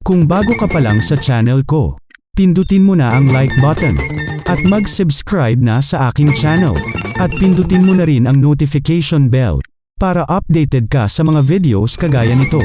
Kung bago ka pa lang sa channel ko, pindutin mo na ang like button at mag-subscribe na sa aking channel. At pindutin mo na rin ang notification bell para updated ka sa mga videos kagaya nito.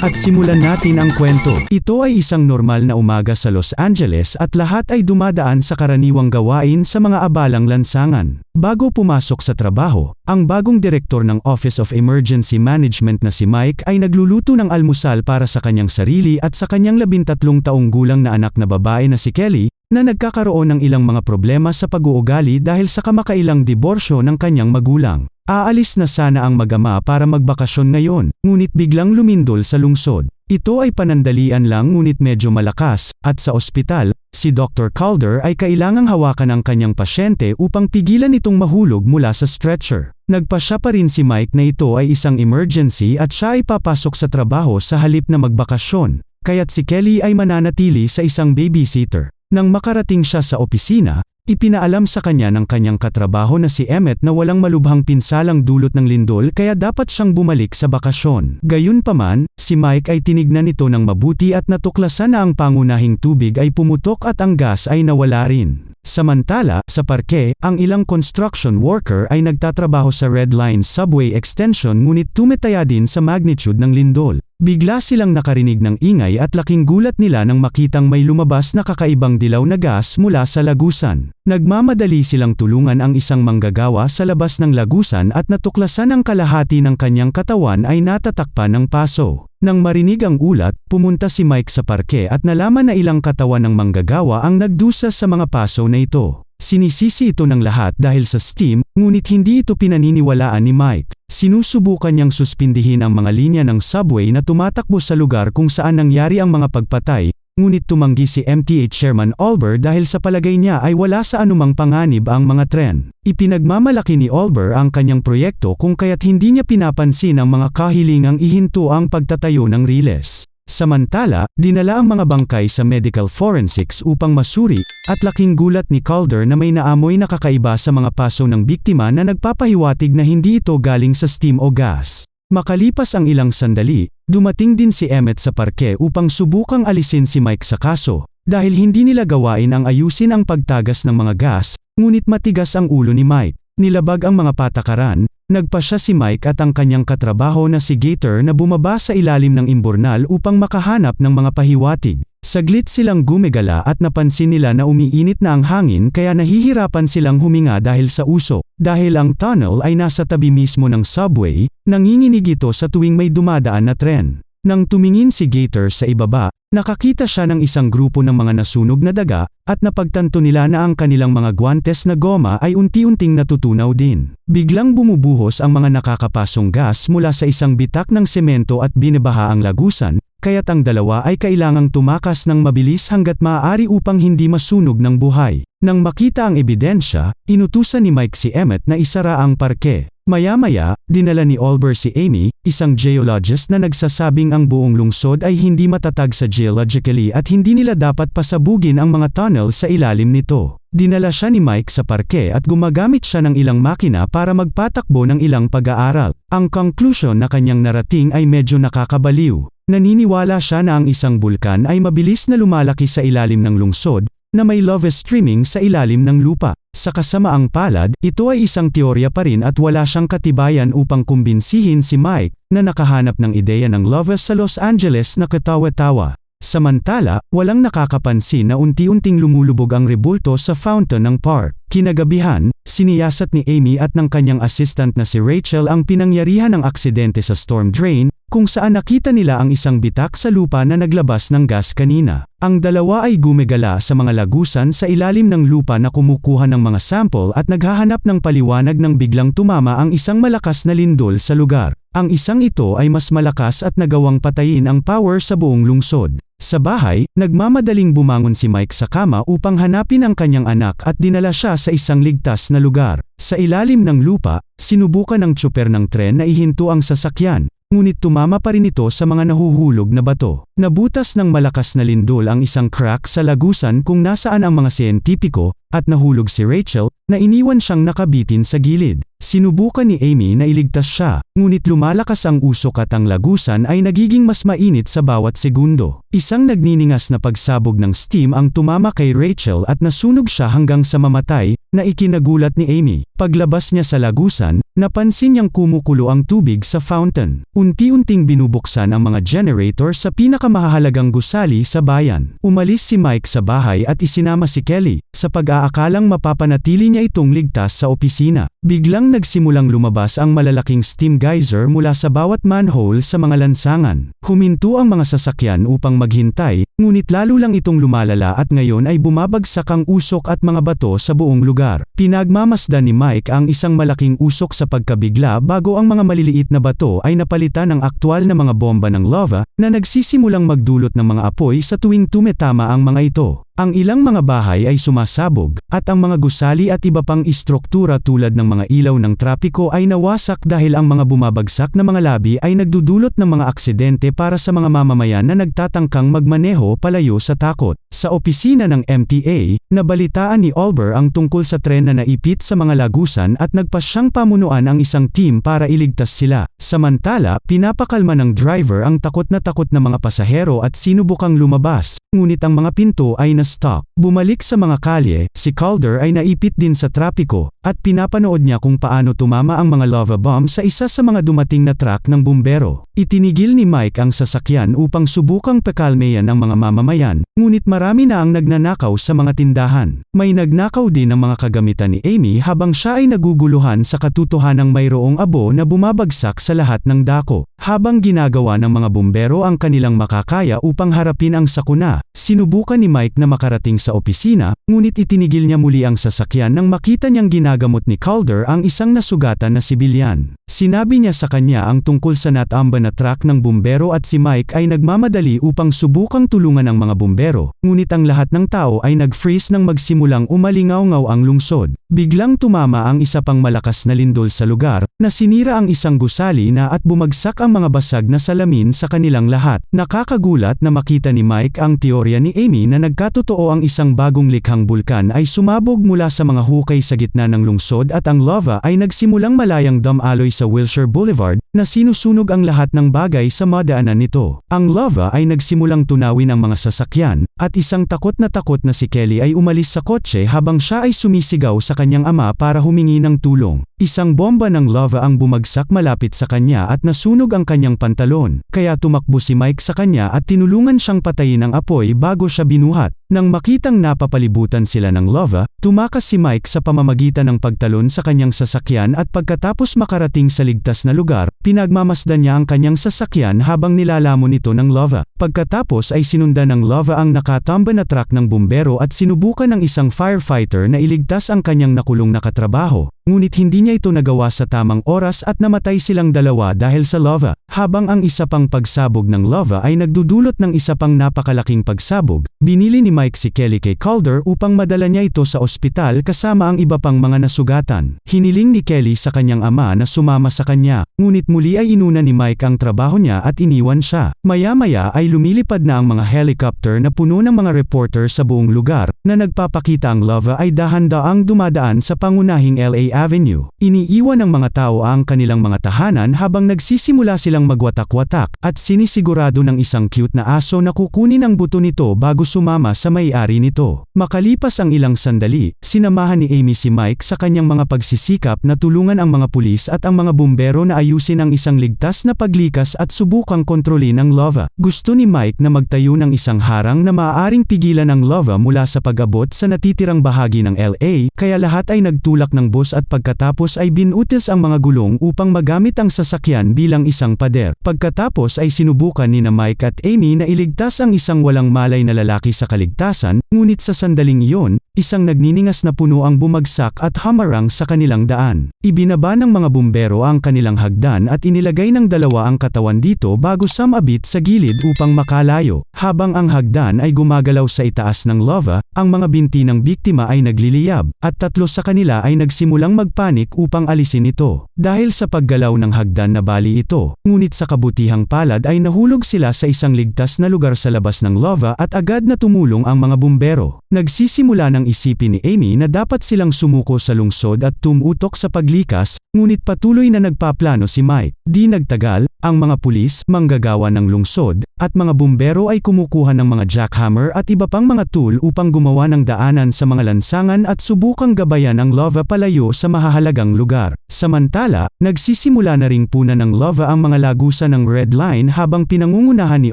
At simulan natin ang kwento. Ito ay isang normal na umaga sa Los Angeles at lahat ay dumadaan sa karaniwang gawain sa mga abalang lansangan. Bago pumasok sa trabaho, ang bagong direktor ng Office of Emergency Management na si Mike ay nagluluto ng almusal para sa kanyang sarili at sa kanyang 13 taong gulang na anak na babae na si Kelly, na nagkakaroon ng ilang mga problema sa pag-uugali dahil sa kamakailang diborsyo ng kanyang magulang. Aalis na sana ang mag-ama para magbakasyon ngayon, ngunit biglang lumindol sa lungsod. Ito ay panandalian lang ngunit medyo malakas, at sa ospital, si Dr. Calder ay kailangang hawakan ang kanyang pasyente upang pigilan itong mahulog mula sa stretcher. Nagpasya pa rin si Mike na ito ay isang emergency at siya ay papasok sa trabaho sa halip na magbakasyon, kaya't si Kelly ay mananatili sa isang babysitter. Nang makarating siya sa opisina, ipinaalam sa kanya ng kanyang katrabaho na si Emmett na walang malubhang pinsalang dulot ng lindol kaya dapat siyang bumalik sa bakasyon. Gayunpaman, si Mike ay tinignan ito ng mabuti at natuklasan na ang pangunahing tubig ay pumutok at ang gas ay nawala rin. Samantala, sa parke, ang ilang construction worker ay nagtatrabaho sa Red Line subway extension ngunit tumitaya din sa magnitude ng lindol. Bigla silang nakarinig ng ingay at laking gulat nila nang makitang may lumabas na kakaibang dilaw na gas mula sa lagusan. Nagmamadali silang tulungan ang isang manggagawa sa labas ng lagusan at natuklasan ang kalahati ng kanyang katawan ay natatakpan ng paso. Nang marinig ang ulat, pumunta si Mike sa parke at nalaman na ilang katawan ng manggagawa ang nagdusa sa mga paso na ito. Sinisisi ito ng lahat dahil sa steam, ngunit hindi ito pinaniniwalaan ni Mike. Sinusubukan niyang suspindihin ang mga linya ng subway na tumatakbo sa lugar kung saan nangyari ang mga pagpatay, ngunit tumanggi si MTA Chairman Olber dahil sa palagay niya ay wala sa anumang panganib ang mga tren. Ipinagmamalaki ni Olber ang kanyang proyekto kung kaya't hindi niya pinapansin ang mga kahilingang ihinto ang pagtatayo ng riles. Samantala, dinala ang mga bangkay sa medical forensics upang masuri, at laking gulat ni Calder na may naamoy na kakaiba sa mga paso ng biktima na nagpapahiwatig na hindi ito galing sa steam o gas. Makalipas ang ilang sandali, dumating din si Emmett sa parke upang subukang alisin si Mike sa kaso, dahil hindi nila gawain ang ayusin ang pagtagas ng mga gas, ngunit matigas ang ulo ni Mike. Nilabag ang mga patakaran, nagpasya si Mike at ang kanyang katrabaho na si Gator na bumaba sa ilalim ng imburnal upang makahanap ng mga pahiwatig. Saglit silang gumigala at napansin nila na umiinit na ang hangin kaya nahihirapan silang huminga dahil sa usok. Dahil ang tunnel ay nasa tabi mismo ng subway, nanginginig ito sa tuwing may dumadaan na tren. Nang tumingin si Gator sa ibaba, nakakita siya ng isang grupo ng mga nasunog na daga, at napagtanto nila na ang kanilang mga guwantes na goma ay unti-unting natutunaw din. Biglang bumubuhos ang mga nakakapasong gas mula sa isang bitak ng semento at binabaha ang lagusan, kaya't ang dalawa ay kailangang tumakas ng mabilis hanggat maaari upang hindi masunog ng buhay. Nang makita ang ebidensya, inutusan ni Mike si Emmett na isara ang parke. Maya-maya, dinala ni Olber si Amy, isang geologist na nagsasabing ang buong lungsod ay hindi matatag sa geologically at hindi nila dapat pasabugin ang mga tunnel sa ilalim nito. Dinala siya ni Mike sa parke at gumagamit siya ng ilang makina para magpatakbo ng ilang pag-aaral. Ang conclusion na kanyang narating ay medyo nakakabaliw. Naniniwala siya na ang isang bulkan ay mabilis na lumalaki sa ilalim ng lungsod, na may lava streaming sa ilalim ng lupa. Sa kasamaang palad, ito ay isang teorya pa rin at wala siyang katibayan upang kumbinsihin si Mike na nakahanap ng ideya ng lava sa Los Angeles na katawa-tawa. Samantala, walang nakakapansin na unti-unting lumulubog ang rebulto sa fountain ng park. Kinagabihan, siniyasat ni Amy at ng kanyang assistant na si Rachel ang pinangyarihan ng aksidente sa storm drain, kung saan nakita nila ang isang bitak sa lupa na naglabas ng gas kanina. Ang dalawa ay gumigala sa mga lagusan sa ilalim ng lupa na kumukuha ng mga sample at naghahanap ng paliwanag nang biglang tumama ang isang malakas na lindol sa lugar. Ang isang ito ay mas malakas at nagawang patayin ang power sa buong lungsod. Sa bahay, nagmamadaling bumangon si Mike sa kama upang hanapin ang kanyang anak at dinala siya sa isang ligtas na lugar. Sa ilalim ng lupa, sinubukan ng tsuper ng tren na ihinto ang sasakyan, ngunit tumama pa rin ito sa mga nahuhulog na bato. Nabutas ng malakas na lindol ang isang crack sa lagusan kung nasaan ang mga siyentipiko, at nahulog si Rachel, na iniwan siyang nakabitin sa gilid. Sinubukan ni Amy na iligtas siya, ngunit lumalakas ang usok at ang lagusan ay nagiging mas mainit sa bawat segundo. Isang nagniningas na pagsabog ng steam ang tumama kay Rachel at nasunog siya hanggang sa mamatay, na ikinagulat ni Amy. Paglabas niya sa lagusan, napansin niyang kumukulo ang tubig sa fountain. Unti-unting binubuksan ang mga generator sa pinakamahalagang gusali sa bayan. Umalis si Mike sa bahay at isinama si Kelly, sa pag-aakalang mapapanatili niya itong ligtas sa opisina. Biglang nagsimulang lumabas ang malalaking steam geyser mula sa bawat manhole sa mga lansangan. Huminto ang mga sasakyan upang maghintay, ngunit lalo lang itong lumalala at ngayon ay bumabagsak ang usok at mga bato sa buong lugar. Pinagmamasdan ni Mike ang isang malaking usok sa pagkabigla bago ang mga maliliit na bato ay napalitan ng aktwal na mga bomba ng lava na nagsisimulang magdulot ng mga apoy sa tuwing tumetama ang mga ito. Ang ilang mga bahay ay sumasabog, at ang mga gusali at iba pang istruktura tulad ng mga ilaw ng trapiko ay nawasak dahil ang mga bumabagsak na mga labi ay nagdudulot ng mga aksidente para sa mga mamamayan na nagtatangkang magmaneho palayo sa takot. Sa opisina ng MTA, nabalitaan ni Oliver ang tungkol sa tren na naipit sa mga lagusan at nagpasyang pamunuan ang isang team para iligtas sila. Samantala, pinapakalma ng driver ang takot na mga pasahero at sinubukang lumabas, ngunit ang mga pinto ay na-stop. Bumalik sa mga kalye, si Calder ay naipit din sa trapiko, at pinapanood niya kung paano tumama ang mga lava bomb sa isa sa mga dumating na truck ng bumbero. Itinigil ni Mike ang sasakyan upang subukang pakalmeyan ang mga mamamayan, ngunit marami na ang nagnanakaw sa mga tindahan. May nagnakaw din ng mga kagamitan ni Amy habang siya ay naguguluhan sa katotohanang mayroong abo na bumabagsak sa lahat ng dako. Habang ginagawa ng mga bumbero ang kanilang makakaya upang harapin ang sakuna, sinubukan ni Mike na makarating sa opisina, ngunit itinigil niya muli ang sasakyan nang makita niyang ginagamot ni Calder ang isang nasugatan na sibilyan. Sinabi niya sa kanya ang tungkol sa natamba na truck ng bumbero at si Mike ay nagmamadali upang subukang tulungan ang mga bumbero, ngunit ang lahat ng tao ay nag-freeze nang magsimulang umalingaw-ngaw ang lungsod. Biglang tumama ang isa pang malakas na lindol sa lugar, na sinira ang isang gusali na at bumagsak ang mga basag na salamin sa kanilang lahat. Nakakagulat na makita ni Mike ang teorya ni Amy na nagkatotoo ang isang bagong likhang bulkan ay sumabog mula sa mga hukay sa gitna ng lungsod at ang lava ay nagsimulang malayang dumaloy sa Wilshire Boulevard, na sinusunog ang lahat ng bagay sa madaanan nito. Ang lava ay nagsimulang tunawin ang mga sasakyan, at isang takot na si Kelly ay umalis sa kotse habang siya ay sumisigaw sa kanyang ama para humingi ng tulong. Isang bomba ng lava ang bumagsak malapit sa kanya at nasunog ang kanyang pantalon, kaya tumakbo si Mike sa kanya at tinulungan siyang patayin ang apoy bago siya binuhat. Nang makitang napapalibutan sila ng lava, tumakas si Mike sa pamamagitan ng pagtalon sa kanyang sasakyan at pagkatapos makarating sa ligtas na lugar, pinagmamasdan niya ang kanyang sasakyan habang nilalamon ito ng lava. Pagkatapos ay sinundan ng lava ang nakatamba na truck ng bumbero at sinubukan ng isang firefighter na iligtas ang kanyang nakulong na katrabaho, ngunit hindi niya ito nagawa sa tamang oras at namatay silang dalawa dahil sa lava. Habang ang isa pang pagsabog ng lava ay nagdudulot ng isa pang napakalaking pagsabog, binili ni Mike si Kelly kay Calder upang madala niya ito sa ospital kasama ang iba pang mga nasugatan. Hiniling ni Kelly sa kanyang ama na sumama sa kanya, ngunit muli ay inuna ni Mike ang trabaho niya at iniwan siya. Maya-maya ay lumilipad na ang mga helicopter na puno ng mga reporter sa buong lugar, na nagpapakita ang lava ay dahan-daang dumadaan sa pangunahing LA Avenue. Iniiwan ng mga tao ang kanilang mga tahanan habang nagsisimula silang magwatak-watak, at sinisigurado ng isang cute na aso na kukunin ang buto nito bago sumama sa may-ari nito. Makalipas ang ilang sandali, sinamahan ni Amy si Mike sa kanyang mga pagsisikap na tulungan ang mga pulis at ang mga bumbero na ayusin ang isang ligtas na paglikas at subukang kontrolin ang lava. Gusto ni Mike na magtayo ng isang harang na maaaring pigilan ang lava mula sa pag-abot sa natitirang bahagi ng LA, kaya lahat ay nagtulak ng bus at pagkatapos ay binutis ang mga gulong upang magamit ang sasakyan bilang isang pader. Pagkatapos ay sinubukan ni na Mike at Amy na iligtas ang isang walang malay na lalaki sa kaligtasan, ngunit sa sandaling iyon, isang nagniningas na puno ang bumagsak at hamarang sa kanilang daan. Ibinaba ng mga bumbero ang kanilang hagdan at inilagay ng dalawa ang katawan dito bago sumabit sa gilid upang makalayo. Habang ang hagdan ay gumagalaw sa itaas ng lava, ang mga binti ng biktima ay nagliliyab, at tatlo sa kanila ay nagsimulang magpanik upang alisin ito. Dahil sa paggalaw ng hagdan na bali ito, ngunit sa kabutihang palad ay nahulog sila sa isang ligtas na lugar sa labas ng lava at agad na tumulong ang mga bumbero. Nagsisimula ng nang isipin ni Amy na dapat silang sumuko sa lungsod at tumutok sa paglikas, ngunit patuloy na nagpaplano si Mike. Di nagtagal, ang mga pulis, manggagawa ng lungsod, at mga bumbero ay kumukuha ng mga jackhammer at iba pang mga tool upang gumawa ng daanan sa mga lansangan at subukang gabayan ang lava palayo sa mahahalagang lugar. Samantala, nagsisimula na ring punan ng lava ang mga lagusan ng Red Line habang pinangungunahan ni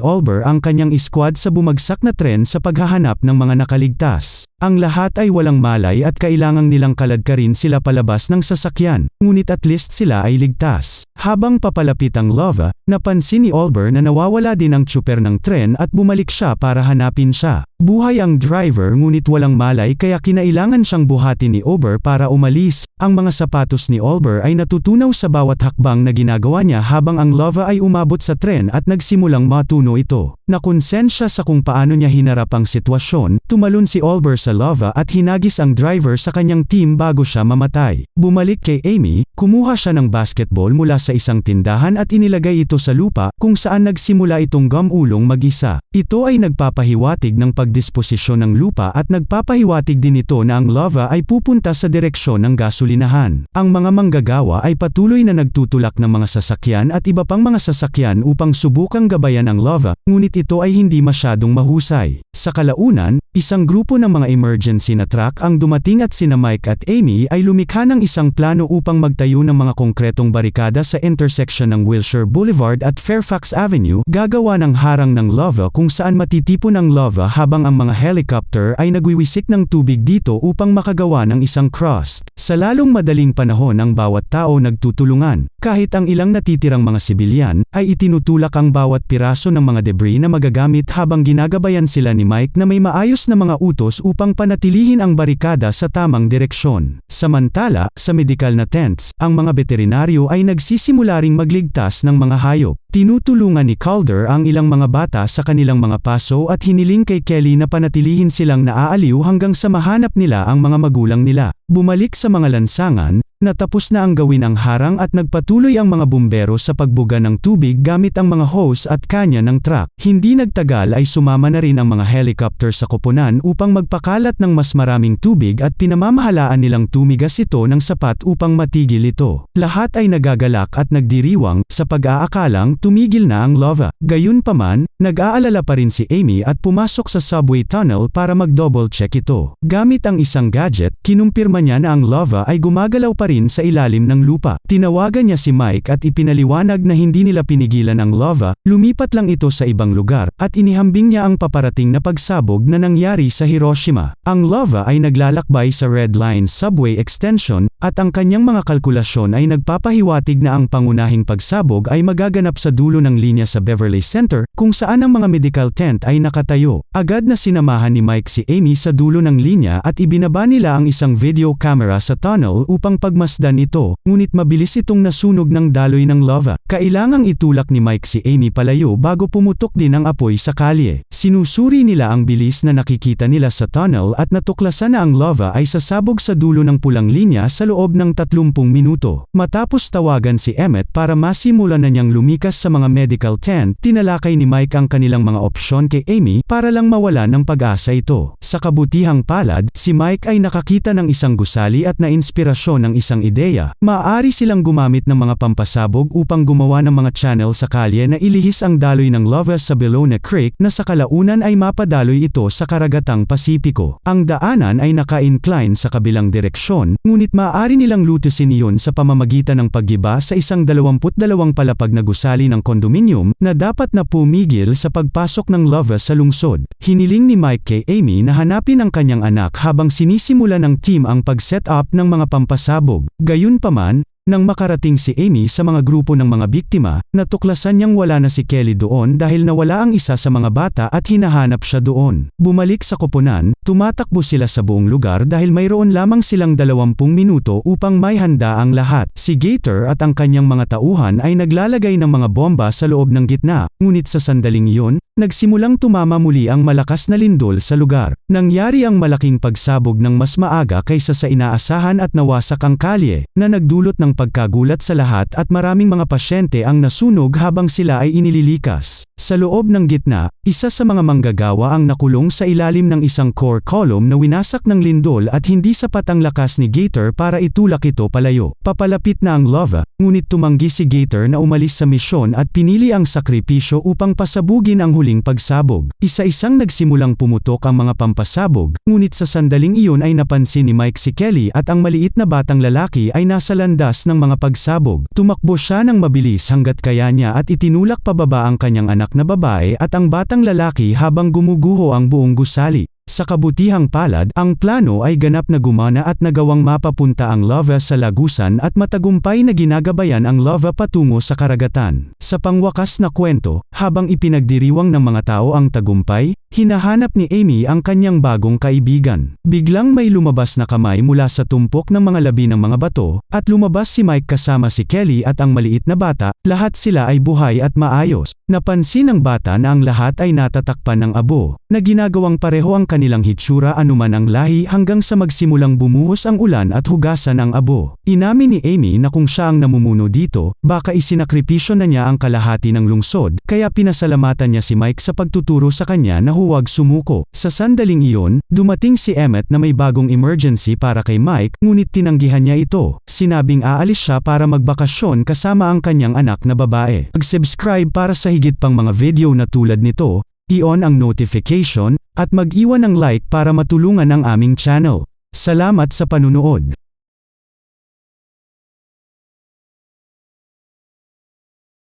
Oliver ang kanyang squad sa bumagsak na tren sa paghahanap ng mga nakaligtas. Ang lahat ay walang malay at kailangang nilang kaladkarin sila palabas ng sasakyan, ngunit at least sila ay ligtas. Habang papalapit ang lava, napansin ni Oliver na nawawala din ang tsuper ng tren at bumalik siya para hanapin siya. Buhay ang driver ngunit walang malay kaya kinailangan siyang buhatin ni Oliver para umalis. Ang mga sapatos ni Oliver ay natutunaw sa bawat hakbang na ginagawa niya habang ang lava ay umabot sa tren at nagsimulang matuno ito. Nakonsensya sa kung paano niya hinarap ang sitwasyon, tumalon si Oliver sa lava at hinagis ang driver sa kanyang team bago siya mamatay. Bumalik kay Amy, kumuha siya ng basketball mula sa isang tindahan at inilagay ito sa lupa kung saan nagsimula itong gumulong mag-isa. Ito ay nagpapahiwatig ng pagdisposisyon ng lupa at nagpapahiwatig din ito na ang lava ay pupunta sa direksyon ng gasolinahan. Ang mga manggagawa ay patuloy na nagtutulak ng mga sasakyan at iba pang mga sasakyan upang subukang gabayan ang lava, ngunit ito ay hindi masyadong mahusay. Sa kalaunan, isang grupo ng mga emergency na truck ang dumating at sina Mike at Amy ay lumikha ng isang plano upang magtayo ng mga konkretong barikada sa intersection ng Wilshire Boulevard at Fairfax Avenue, gagawa ng harang ng lava kung saan matitipon ang lava habang ang mga helicopter ay nagwiwisik ng tubig dito upang makagawa ng isang cross. Sa lalong madaling panahon ang bawat tao nagtutulungan, kahit ang ilang natitirang mga sibilyan, ay itinutulak ang bawat piraso ng mga debris na magagamit habang ginagabayan sila ni Mike na may maayos na mga utos upang panatilihin ang barikada sa tamang direksyon. Samantala, sa medical na tents, ang mga veterinaryo ay nagsisimula ring magligtas ng mga hayop. Tinutulungan ni Calder ang ilang mga bata sa kanilang mga paso at hiniling kay Kelly na panatilihin silang naaaliw hanggang sa mahanap nila ang mga magulang nila. Bumalik sa mga lansangan, natapos na ang gawin ang harang at nagpatuloy ang mga bumbero sa pagbuga ng tubig gamit ang mga hose at kanya ng truck. Hindi nagtagal ay sumama na rin ang mga helicopter sa koponan upang magpakalat ng mas maraming tubig at pinamamahalaan nilang tumigas ito ng sapat upang matigil ito. Lahat ay nagagalak at nagdiriwang sa pag-aakalang tumigil na ang lava. Gayunpaman, nag-aalala pa rin si Amy at pumasok sa subway tunnel para mag-double check ito. Gamit ang isang gadget, kinumpirma niya na ang lava ay gumagalaw pa rin sa ilalim ng lupa. Tinawagan niya si Mike at ipinaliwanag na hindi nila pinigilan ang lava, lumipat lang ito sa ibang lugar, at inihambing niya ang paparating na pagsabog na nangyari sa Hiroshima. Ang lava ay naglalakbay sa Red Line subway extension, at ang kanyang mga kalkulasyon ay nagpapahiwatig na ang pangunahing pagsabog ay magaganap sa dulo ng linya sa Beverly Center, kung saan ang mga medical tent ay nakatayo. Agad na sinamahan ni Mike si Amy sa dulo ng linya at ibinaba nila ang isang video camera sa tunnel upang pagmasdan ito, ngunit mabilis itong nasunog ng daloy ng lava. Kailangang itulak ni Mike si Amy palayo bago pumutok din ang apoy sa kalye. Sinusuri nila ang bilis na nakikita nila sa tunnel at natuklasan na ang lava ay sasabog sa dulo ng pulang linya sa loob ng 30 minuto. Matapos tawagan si Emmett para masimulan na niyang lumikas sa mga medical tent, tinalakay ni Mike ang kanilang mga opsyon kay Amy para lang mawala ng pag-asa ito. Sa kabutihang palad, si Mike ay nakakita ng isang gusali at na-inspirasyon ng isang ideya. Maaari silang gumamit ng mga pampasabog upang gumawa ng mga channel sa kalye na ilihis ang daloy ng lava sa Bellona Creek na sa kalaunan ay mapadaloy ito sa karagatang Pasipiko. Ang daanan ay naka-incline sa kabilang direksyon, ngunit maaari nilang lutusin iyon sa pamamagitan ng paggiba sa isang 22 palapag na gusali ng kondominium na dapat na pumigil sa pagpasok ng lava sa lungsod. Hiniling ni Mike kay Amy na hanapin ang kanyang anak habang sinisimula ng team ang pag-set up ng mga pampasabog. Gayunpaman, nang makarating si Amy sa mga grupo ng mga biktima, natuklasan niyang wala na si Kelly doon dahil nawala ang isa sa mga bata at hinahanap siya doon. Bumalik sa koponan, tumatakbo sila sa buong lugar dahil mayroon lamang silang 20 minuto upang may handa ang lahat. Si Gator at ang kanyang mga tauhan ay naglalagay ng mga bomba sa loob ng gitna, ngunit sa sandaling iyon, nagsimulang tumama muli ang malakas na lindol sa lugar. Nangyari ang malaking pagsabog ng mas maaga kaysa sa inaasahan at nawasak ang kalye, na nagdulot ng pagkagulat sa lahat at maraming mga pasyente ang nasunog habang sila ay inililikas. Sa loob ng gitna, isa sa mga manggagawa ang nakulong sa ilalim ng isang core column na winasak ng lindol at hindi sapat ang lakas ni Gator para itulak ito palayo. Papalapit na ang lava, ngunit tumanggi si Gator na umalis sa misyon at pinili ang sakripisyo upang pasabugin ang huling pagsabog. Isa-isang nagsimulang pumutok ang mga pampasabog, ngunit sa sandaling iyon ay napansin ni Mike si Kelly at ang maliit na batang lalaki ay nasa landas ng mga pagsabog. Tumakbo siya ng mabilis hanggat kaya niya at itinulak pababa ang kanyang anak na babae at ang batang lalaki habang gumuguho ang buong gusali. Sa kabutihang palad, ang plano ay ganap na gumana at nagawang mapapunta ang lava sa lagusan at matagumpay na ginagabayan ang lava patungo sa karagatan. Sa pangwakas na kwento, habang ipinagdiriwang ng mga tao ang tagumpay, hinahanap ni Amy ang kanyang bagong kaibigan. Biglang may lumabas na kamay mula sa tumpok ng mga labi ng mga bato, at lumabas si Mike kasama si Kelly at ang maliit na bata, lahat sila ay buhay at maayos. Napansin ng bata na ang lahat ay natatakpan ng abo, na ginagawang pareho ang kanilang hitsura anuman ang lahi hanggang sa magsimulang bumuhos ang ulan at hugasan ang abo. Inamin ni Amy na kung siya ang namumuno dito, baka isinakripisyo na niya ang kalahati ng lungsod, kaya pinasalamatan niya si Mike sa pagtuturo sa kanya na huwag sumuko. Sa sandaling iyon, dumating si Emmett na may bagong emergency para kay Mike, ngunit tinanggihan niya ito. Sinabing aalis siya para magbakasyon kasama ang kanyang anak na babae. Mag-subscribe para sa higit pang mga video na tulad nito, i-on ang notification, at mag-iwan ng like para matulungan ang aming channel. Salamat sa panunood.